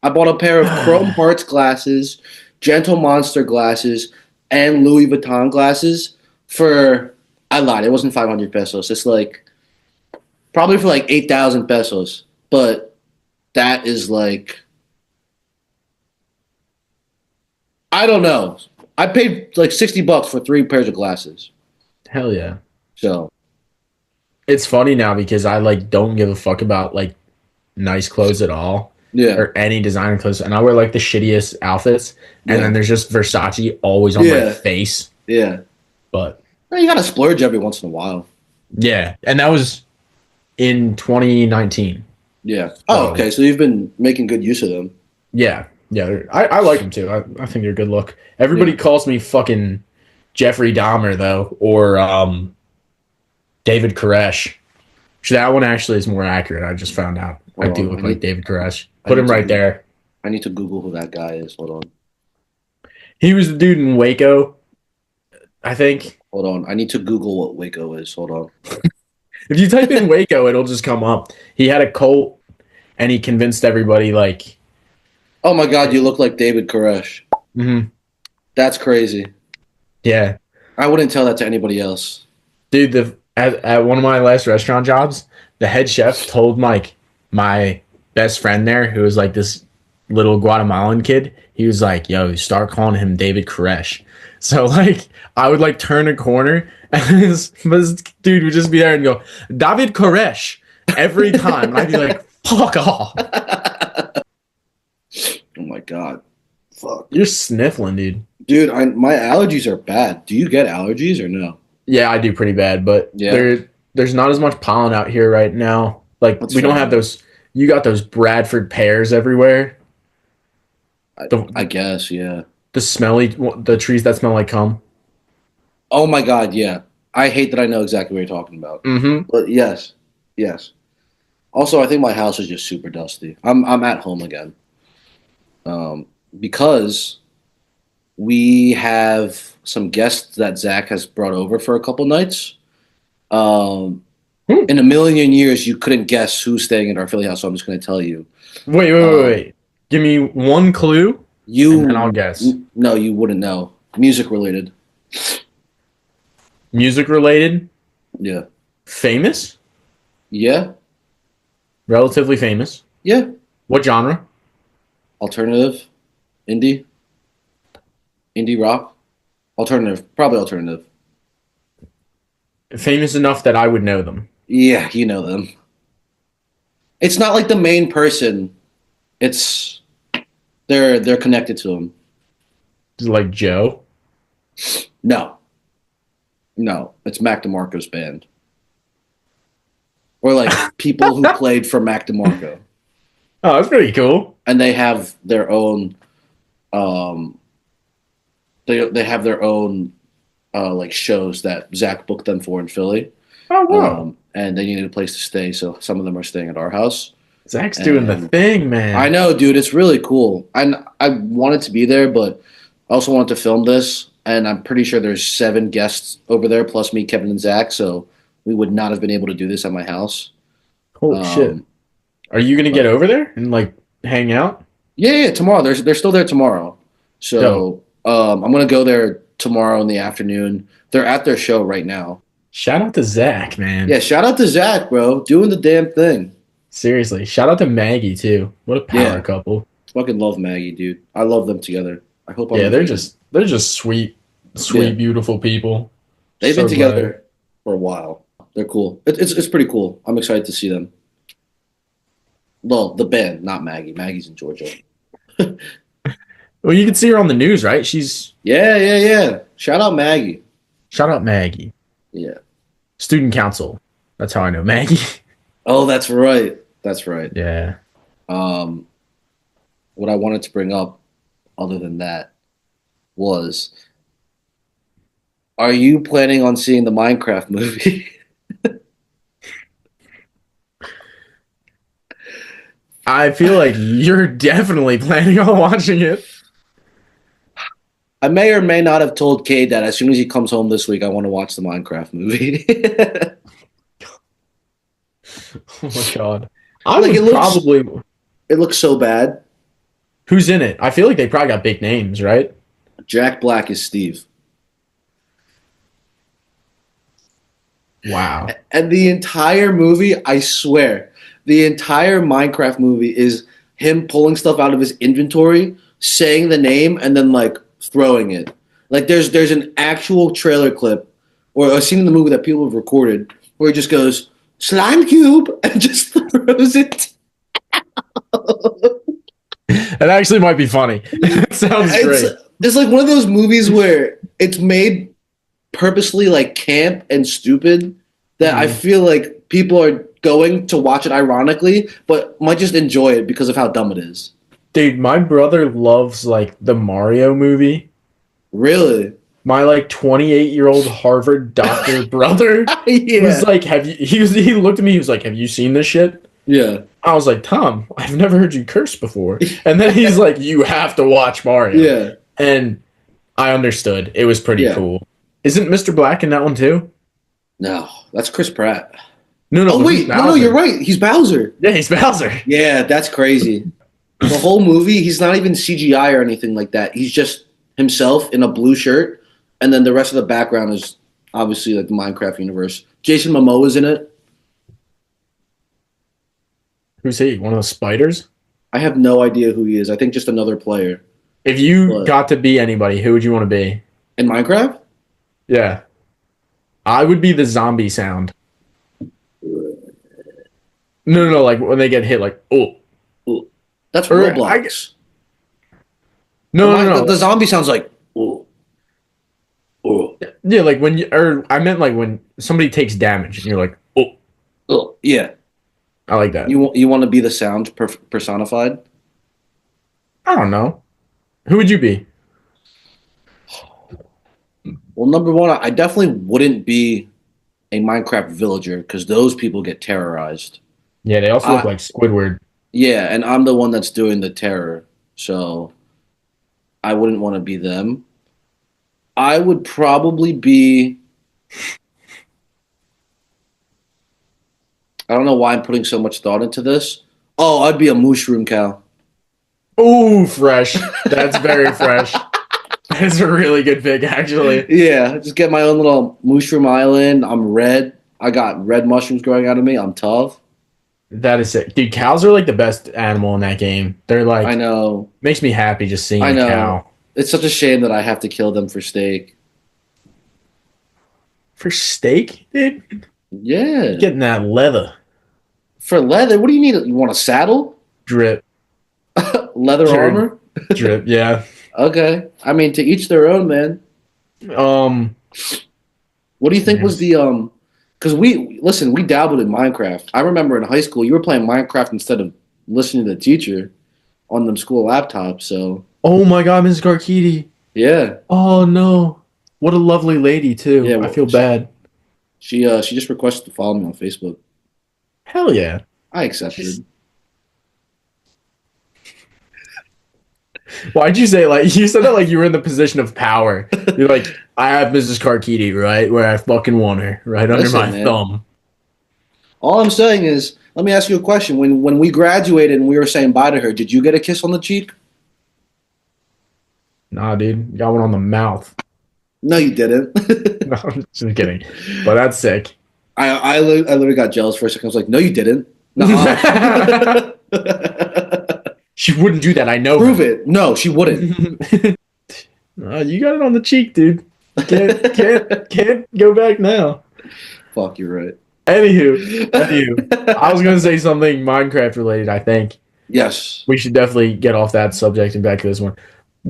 I bought a pair of Chrome Hearts glasses, Gentle Monster glasses, and Louis Vuitton glasses for, I lied, it wasn't 500 pesos. It's like, probably for like 8,000 pesos. But that is like, I don't know. I paid like $60 for 3 pairs of glasses. Hell yeah. So, It's funny now because I like don't give a fuck about like nice clothes at all yeah. or any designer clothes, and I wear like the shittiest outfits, and Yeah. then there's just Versace always on my Yeah. face. Yeah. But You got to splurge every once in a while. yeah, and that was in 2019. Yeah. Oh, okay. So you've been making good use of them. Yeah, yeah, I like them too. I think they're a good look. Everybody Yeah. calls me fucking Jeffrey Dahmer though, or David Koresh. That one actually is more accurate. I just found out. I Hold do on, look I like need- David Koresh. I Put need him to right Google- there. I need to Google who that guy is. Hold on. He was the dude in Waco, I think. Hold on. I need to Google what Waco is. Hold on. If you type in Waco, it'll just come up. He had a cult, and he convinced everybody like, Oh my God, you look like David Koresh. That's crazy. yeah, I wouldn't tell that to anybody else. dude. At one of my last restaurant jobs, the head chef told my best friend there, who was like this little Guatemalan kid. He was like, "Yo, start calling him David Koresh." So like, I would like turn a corner, and this dude would just be there and go, "David Koresh," every time. And I'd be like, "Fuck off." Oh my God. Fuck. You're sniffling, dude. Dude, my allergies are bad. Do you get allergies or no? Yeah, I do pretty bad, but Yeah. there's not as much pollen out here right now. Like That's we don't fair. have those. You got those Bradford pears everywhere. I guess, yeah. The trees that smell like cum. Oh my God, yeah. I hate that I know exactly what you're talking about. Mm-hmm. But yes. Yes. Also, I think my house is just super dusty. I'm at home again. Because we have some guests that Zach has brought over for a couple nights. In a million years, you couldn't guess who's staying at our Philly house, so I'm just going to tell you. Wait. Give me one clue, You, and then I'll guess. No, you wouldn't know. Music related. Music related, Yeah. famous. Yeah. Relatively famous. Yeah. What genre? Alternative, indie rock, alternative, probably alternative. Famous enough that I would know them. Yeah, you know them. It's not like the main person. It's they're connected to him. Is it like Joe? No, no, it's Mac DeMarco's band, or like people who played for Mac DeMarco, Oh, that's pretty cool. and they have their own. They have their own like shows that Zach booked them for in Philly. Oh wow. And they needed a place to stay, so some of them are staying at our house. Zach's doing the thing, man. I know, dude. It's really cool. And I wanted to be there, but I also wanted to film this. And I'm pretty sure there's 7 guests over there, plus me, Kevin, and Zach. So we would not have been able to do this at my house. Holy shit. Are you gonna get over there and like hang out? Yeah, tomorrow. They're still there tomorrow. So I'm gonna go there tomorrow in the afternoon. They're at their show right now. Shout out to Zach, man. Yeah, shout out to Zach, bro. Doing the damn thing. Seriously. Shout out to Maggie too. What a power couple. Fucking love Maggie, dude. I love them together. I hope. They're just sweet, beautiful people. They've been together for a while. They're cool. It's pretty cool. I'm excited to see them. Well, the band, not Maggie. Maggie's in Georgia. Well, you can see her on the news, right? She's yeah. Shout out Maggie. Shout out Maggie. Yeah. Student council. That's how I know Maggie. Oh, that's right. That's right. Yeah. What I wanted to bring up, other than that, was: are you planning on seeing the Minecraft movie? I feel like you're definitely planning on watching it. I may or may not have told Cade that as soon as he comes home this week, I want to watch the Minecraft movie. Oh my god! It looks so bad. Who's in it? I feel like they probably got big names, right? Jack Black is Steve. Wow! And the entire movie, I swear, the entire Minecraft movie is him pulling stuff out of his inventory, saying the name, and then like throwing it. Like there's an actual trailer clip or a scene in the movie that people have recorded where he just goes slime cube and just throws it. That actually might be funny. It sounds great. It's like one of those movies where it's made purposely like camp and stupid that I feel like people are going to watch it ironically, but might just enjoy it because of how dumb it is. Dude, my brother loves like the Mario movie. Really? My like 28-year-old Harvard doctor brother was like, he looked at me, he was like, have you seen this shit? Yeah. I was like, Tom, I've never heard you curse before. And then he's like, you have to watch Mario. Yeah. And I understood. It was pretty cool. Isn't Mr. Black in that one too? No, that's Chris Pratt. No. Oh wait, no, you're right. He's Bowser. Yeah, he's Bowser. Yeah, that's crazy. The whole movie, he's not even CGI or anything like that. He's just himself in a blue shirt, and then the rest of the background is obviously like the Minecraft universe. Jason Momoa's in it. Who's he? One of the spiders? I have no idea who he is. I think just another player. If you got to be anybody, who would you want to be? In Minecraft? Yeah. I would be the zombie sound. No, like when they get hit, like, oh. That's Roblox. No. The zombie sounds like, oh. Yeah, like when I meant like when somebody takes damage and you're like, oh. Yeah. I like that. You want to be the sound personified? I don't know. Who would you be? Well, number one, I definitely wouldn't be a Minecraft villager because those people get terrorized. Yeah, they also look like Squidward. Yeah, and I'm the one that's doing the terror, so I wouldn't want to be them. I would probably be... I don't know why I'm putting so much thought into this. Oh, I'd be a mushroom cow. Ooh, fresh. That's very fresh. That's a really good pick, actually. Yeah, just get my own little mushroom island. I'm red. I got red mushrooms growing out of me. I'm tough. That is sick. Dude, cows are like the best animal in that game. They're I like, know. makes me happy just seeing I a know. cow. It's such a shame that I have to kill them for steak. For steak, dude? Yeah. Getting that leather. For leather, what do you need? You want a saddle? Drip. Leather Jared, armor? drip, yeah. Okay. I mean, to each their own, man. Um, What do you think was yes. the because we dabbled in Minecraft. I remember in high school you were playing Minecraft instead of listening to the teacher on them school laptops. So Oh my god, Mrs. Garkidi. yeah. Oh no. What a lovely lady, too. Yeah, I well, feel bad. she just requested to follow me on Facebook. Hell yeah. I She's, accepted. why'd you say like you said it like you were in the position of power? You're like, I have Mrs. Karkidi right where I fucking want her, right under Listen, my man. thumb. All I'm saying is, let me ask you a question. When we graduated and we were saying bye to her, did you get a kiss on the cheek? Nah, dude, got one on the mouth. No, you didn't. No, I'm just kidding. But that's sick. I literally got jealous for a second. I was like, no, you didn't. Nuh-uh. She wouldn't do that. I know Prove her. it. No, she wouldn't. You got it on the cheek, dude. Can't go back now. Fuck, you're right. Anywho, I was gonna say something Minecraft related. I think Yes. we should definitely get off that subject and back to this one.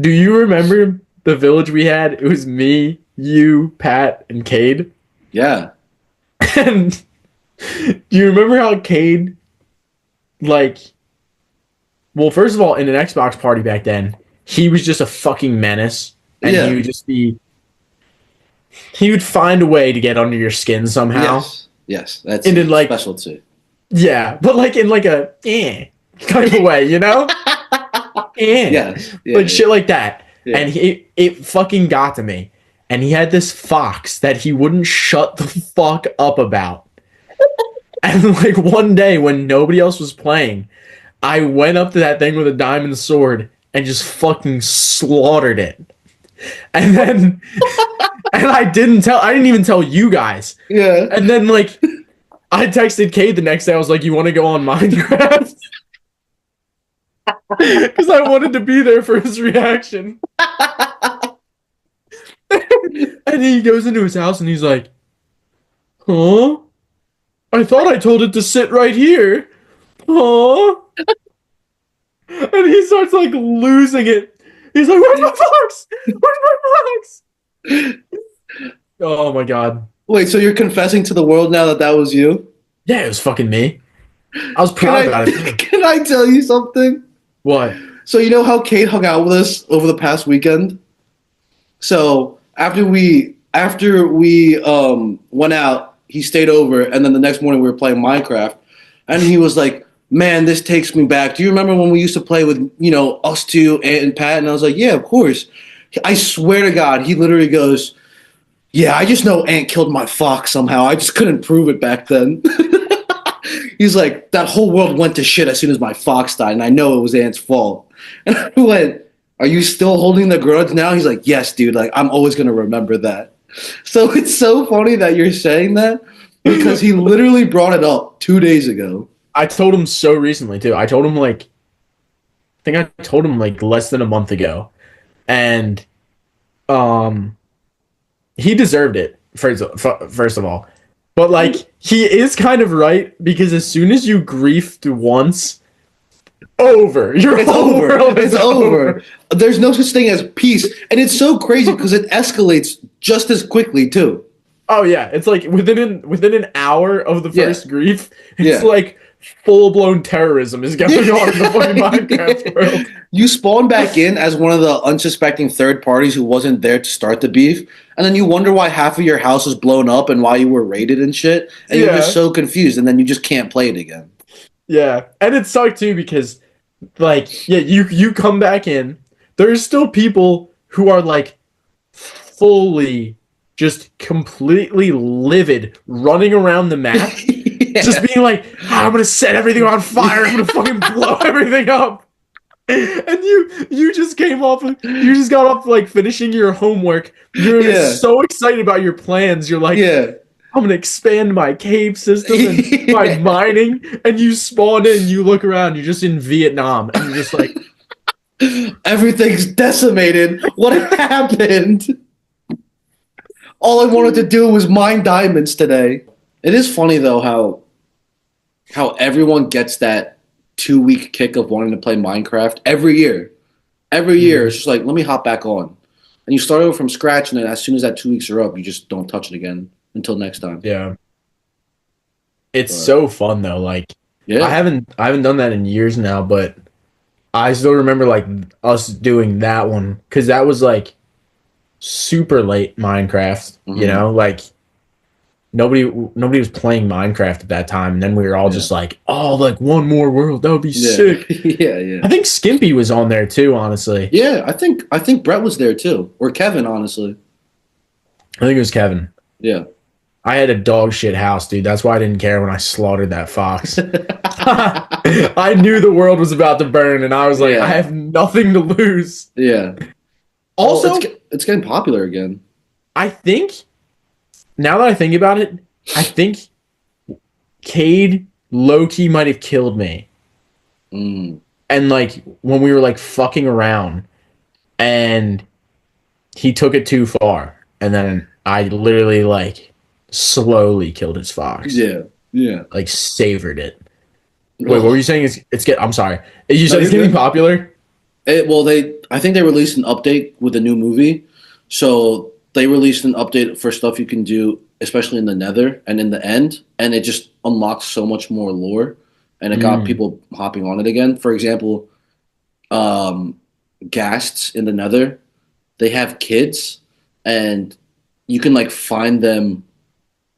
Do you remember the village we had? It was me, you, Pat, and Cade. Yeah. And do you remember how Cade, like, well, first of all, in an Xbox party back then, he was just a fucking menace, and Yeah. he would just be, he would find a way to get under your skin somehow. Yes. Yes. That's And then, like, specialty. yeah, but like in like a kind of a way, you know? Yes. Yeah, Like shit like that. yeah. And it fucking got to me. And he had this fox that he wouldn't shut the fuck up about. And like one day when nobody else was playing, I went up to that thing with a diamond sword and just fucking slaughtered it. And then and I didn't even tell you guys. Yeah. And then like I texted Kate the next day. I was like, "You want to go on Minecraft?" Because I wanted to be there for his reaction. And he goes into his house and he's like, "Huh? I thought I told it to sit right here. Huh?" And he starts like losing it. He's like, "Where's my fox? Where's my fox?" Oh my god. Wait, so you're confessing to the world now that that was you? Yeah, it was fucking me. I was Can proud about it. I, can I tell you something? What? So you know how Kate hung out with us over the past weekend? So after we went out, he stayed over, and then the next morning we were playing Minecraft, and he was like, "Man, this takes me back. Do you remember when we used to play with us two, Ant and Pat?" And I was like, "Yeah, of course." I swear to God, he literally goes, "Yeah, I just know Ant killed my fox somehow. I just couldn't prove it back then." He's like, "That whole world went to shit as soon as my fox died, and I know it was Ant's fault." And I went, "Are you still holding the grudge now?" He's like, "Yes, dude. Like, I'm always gonna remember that." So it's so funny that you're saying that because he literally brought it up 2 days ago. I told him so recently too. I told him like, I think I told him like less than a month ago, and um, he deserved it first of all. But like, he is kind of right because as soon as you griefed once, over your It's whole over. world It's is over. There's no such thing as peace, and it's so crazy because it escalates just as quickly too. Oh yeah, it's like within an hour of the Yeah. first grief, it's Yeah. like full blown terrorism is going on in the fucking Minecraft world. You spawn back in as one of the unsuspecting third parties who wasn't there to start the beef, and then you wonder why half of your house is blown up and why you were raided and shit, and you're Yeah. just so confused, and then you just can't play it again. Yeah, and it sucked too because, like, yeah, you come back in. There's still people who are like fully, just completely livid, running around the map, Yeah. just being like, "I'm gonna set everything on fire. I'm gonna fucking blow everything up." And you just came off. You just got off like finishing your homework. You're Yeah. so excited about your plans. You're like, Yeah. I'm gonna expand my cave system and by Yeah. mining. And you spawn in, you look around, you're just in Vietnam, and you're just like, Everything's decimated. What happened? All I wanted to do was mine diamonds today. It is funny though how everyone gets that 2 week kick of wanting to play Minecraft every year. Every year, it's just like, let me hop back on. And you start over from scratch, and then as soon as that 2 weeks are up, you just don't touch it again until next time. yeah. It's But so fun though. Like yeah, I haven't done that in years now, but I still remember like us doing that one because that was like super late Minecraft. You hmm know, like nobody was playing Minecraft at that time, and then we were all yeah, just like, oh, like one more world, that would be yeah, sick. yeah, yeah, I think Skimpy was on there too. Honestly, yeah. I think Brett was there too, or Kevin. Honestly, I think it was Kevin. yeah. I had a dog shit house, dude. That's why I didn't care when I slaughtered that fox. I knew the world was about to burn, and I was like, I Yeah, have nothing to lose. yeah. Well, Also, it's getting popular again. I think now that I think about it, I think Cade low key might have killed me. Mm. And like when we were like fucking around, and he took it too far, and then I literally like slowly killed his fox, Yeah, yeah. like savored it. Wait, what were Oh, you saying? It's get. I'm sorry. You no, said it's you're getting good. popular. Well, I think they released an update with a new movie. So they released an update for stuff you can do, especially in the Nether and in the End, and it just unlocks so much more lore, and it got Mm. people hopping on it again. For example, um, Ghasts in the Nether, they have kids, and you can like find them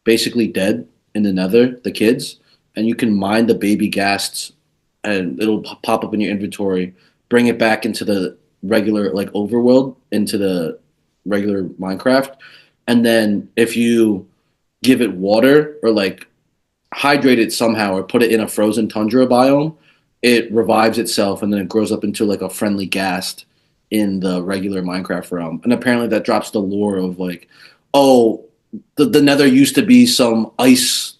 basically dead in the Nether, the kids, and you can mine the baby Ghasts, and it'll pop up in your inventory. Bring it back into the regular like overworld, into the regular Minecraft, and then if you give it water or like hydrate it somehow or put it in a frozen tundra biome, it revives itself and then it grows up into like a friendly ghast in the regular Minecraft realm. And apparently that drops the lore of like, oh, the Nether used to be some ice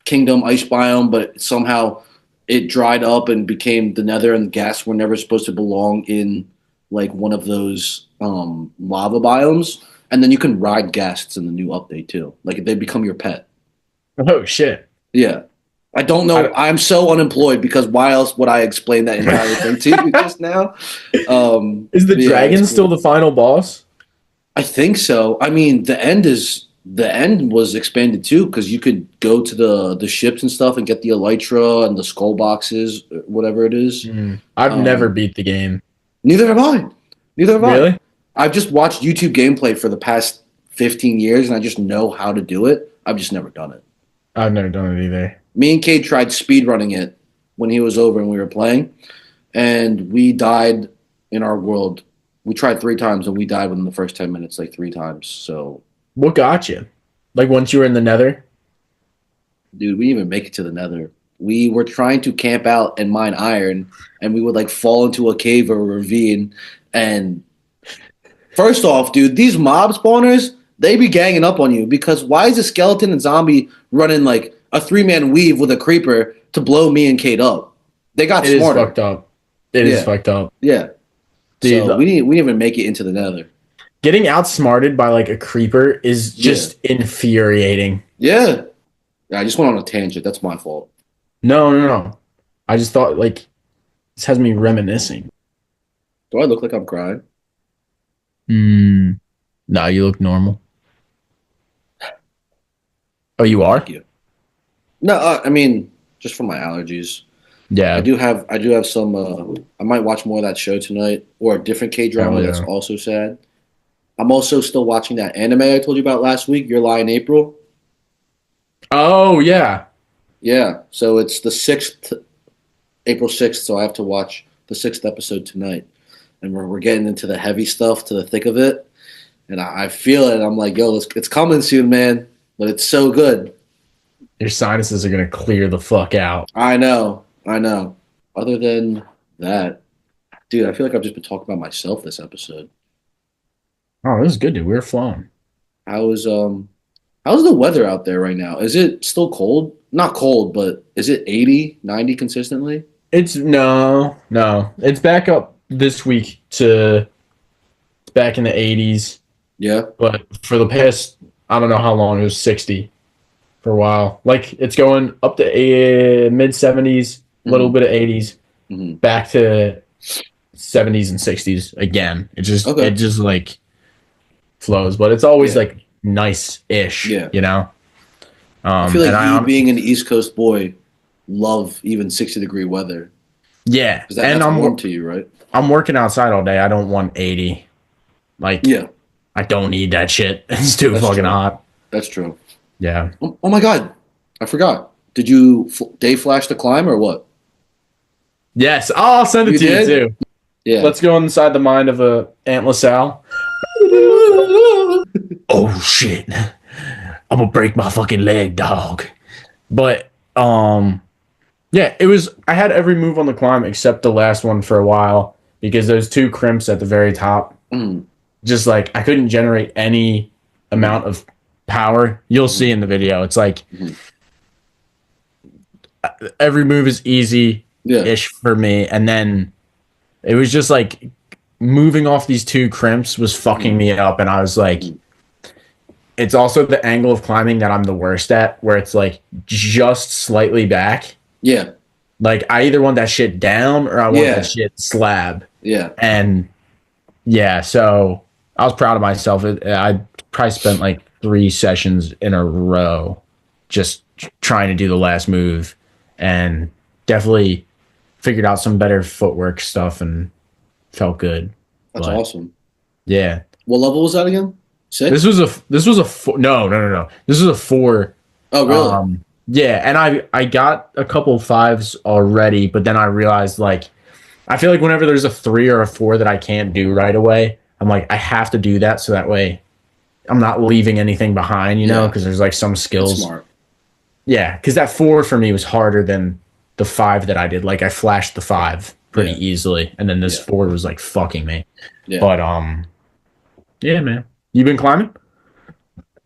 kingdom, ice biome, but somehow it dried up and became the Nether, and the gas were never supposed to belong in like one of those lava biomes. And then you can ride ghasts in the new update too. Like they become your pet. Oh shit. Yeah. I don't know. I, I'm so unemployed because why else would I explain that entire thing to you just now? is the But yeah, it's dragon still cool. the final boss? I think so. I mean, the end was expanded too because you could go to the ships and stuff and get the elytra and the skull boxes, whatever it is. Mm. I've never Um, beat the game. Neither have I. Neither have I. Really? I've just watched YouTube gameplay for the past 15 years and I just know how to do it. I've just never done it. I've never done it either. Me and Kate tried speedrunning it when he was over and we were playing, and we died in our world. We tried 3 times and we died within the first 10 minutes, like 3 times. So, What got you? Like once you were in the Nether? dude, we didn't even make it to the Nether. We were trying to camp out and mine iron, and we would like fall into a cave or a ravine. And first off, dude, these mob spawners, they be ganging up on you because why is a skeleton and zombie running like a 3-man weave with a creeper to blow me and Kate up? They got It is smarter. fucked up. It is Yeah, fucked up. yeah. Dude, So we didn't even make it into the Nether. getting outsmarted by like a creeper is Yeah, just infuriating. yeah. I just went on a tangent. That's my fault. No, no, no. I just thought like this has me reminiscing. Do I look like I'm crying? Mm. No, you look normal. Oh, you Thank are? you. No, I mean just from my allergies. Yeah. I do have some. I might watch more of that show tonight, or a different K Hell drama that's yeah. also sad. I'm also still watching that anime I told you about last week. Your Lie in April. Oh yeah. Yeah, so it's the sixth, April 6th. So I have to watch the sixth episode tonight, and we're getting into the heavy stuff, to the thick of it, and I feel it. I'm like, yo, it's coming soon, man. But it's so good. Your sinuses are gonna clear the fuck out. I know, I know. Other than that, dude, I feel like I've just been talking about myself this episode. Oh, this is good, dude. We're flowing. How was How's the weather out there right now? Is it still cold? Not cold, but is it 80, 90 consistently? It's no. It's back up this week to back in the 80s. Yeah. But for the past, I don't know how long, it was 60 for a while. Like it's going up to mid 70s, a little bit of 80s, back to 70s and 60s again. It just like flows, but it's always like nice-ish. Yeah. You know. I feel like you being an East Coast boy, love even 60-degree weather. Yeah, and I'm warm to you, right? I'm working outside all day. I don't want 80. Like, I don't need that shit. It's too fucking hot. That's true. Yeah. Oh my God, I forgot. Did you day flash the climb or what? Yes, I'll send it to you too. Yeah. Let's go inside the mind of a Aunt LaSalle. Oh shit. I'm gonna break my fucking leg, dog. But yeah, it was. I had every move on the climb except the last one for a while because those two crimps at the very top. Just like I couldn't generate any amount of power. You'll see in the video. It's like every move is easy-ish for me, and then it was just like moving off these two crimps was fucking me up, and I was like. It's also the angle of climbing that I'm the worst at, where it's like just slightly back. Yeah. Like I either want that shit down or I want that shit slab. Yeah. And yeah, so I was proud of myself. I probably spent like 3 sessions in a row just trying to do the last move and definitely figured out some better footwork stuff and felt good. That's awesome. Yeah. What level was that again? 6? This was a 4. No. This was a 4. Oh, really? Yeah, and I got a couple 5s already, but then I realized like I feel like whenever there's a 3 or a 4 that I can't do right away, I'm like I have to do that so that way I'm not leaving anything behind, you know, because there's like some skills. That's smart. Yeah, because that 4 for me was harder than the 5 that I did. Like I flashed the 5 pretty easily, and then this 4 was like fucking me. Yeah. But yeah, man. You been climbing?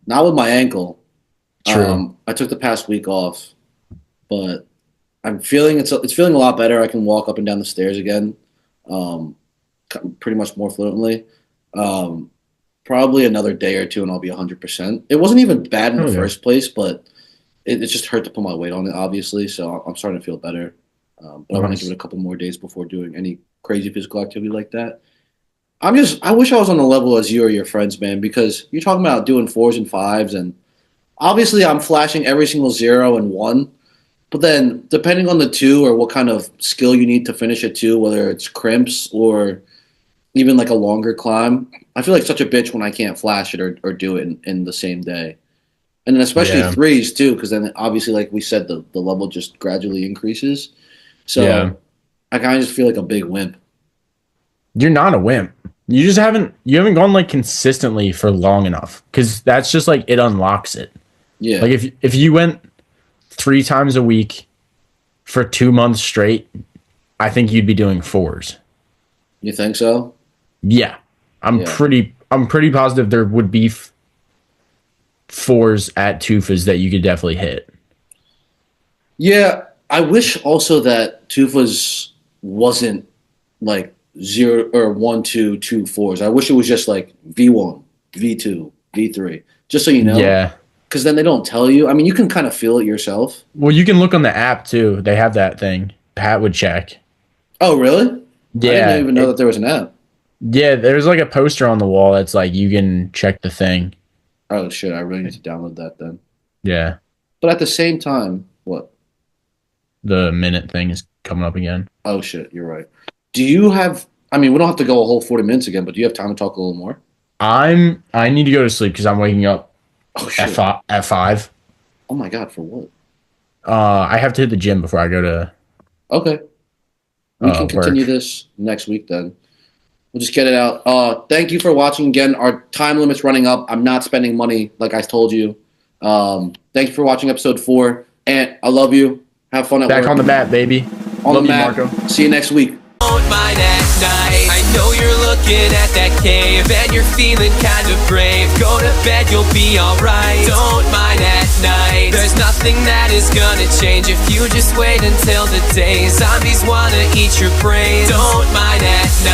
Not with my ankle. True. I took the past week off, but I'm feeling it's feeling a lot better. I can walk up and down the stairs again, pretty much more fluently. Probably another day or two, and I'll be 100%. It wasn't even bad in the first place, but it just hurt to put my weight on it, obviously. So I'm starting to feel better. But I want to give it a couple more days before doing any crazy physical activity like that. I wish I was on the level as you or your friends, man, because you're talking about doing 4s and 5s, and obviously I'm flashing every single 0 and 1, but then depending on the 2 or what kind of skill you need to finish a 2, whether it's crimps or even like a longer climb, I feel like such a bitch when I can't flash it or do it in the same day. And then especially 3s too, because then obviously, like we said, the level just gradually increases. So I kind of just feel like a big wimp. You're not a wimp. You haven't gone like consistently for long enough, because that's just like it unlocks it. Yeah. Like if you went 3 times a week for 2 months straight, I think you'd be doing 4s. You think so? Yeah. I'm pretty positive there would be 4s at Tufas that you could definitely hit. Yeah, I wish also that Tufas wasn't like 0 or 1, 2, 2 4s. I wish it was just like V1, V2, V3, just so you know. Yeah. Because then they don't tell you. I mean, you can kind of feel it yourself. Well, you can look on the app too. They have that thing. Pat would check. Oh, really? Yeah. I didn't even know that there was an app. Yeah, there's like a poster on the wall that's like you can check the thing. Oh, shit. I really need to download that then. Yeah. But at the same time, what? The minute thing is coming up again. Oh, shit. You're right. Do you have, I mean, we don't have to go a whole 40 minutes again, but do you have time to talk a little more? I need to go to sleep because I'm waking up at 5. Oh, my God. For what? I have to hit the gym before I go to. Okay. We can continue this next week then. We'll just get it out. Thank you for watching again. Our time limit's running up. I'm not spending money like I told you. Thank you for watching episode 4. And I love you. Have fun at work. Back on the mat, baby. On the mat. Marco. See you next week. I know you're looking looking at that cave and you're feeling kind of brave. Go to bed, you'll be alright. Don't mind at night. There's nothing that is gonna change if you just wait until the day. Zombies wanna eat your brains. Don't mind at night.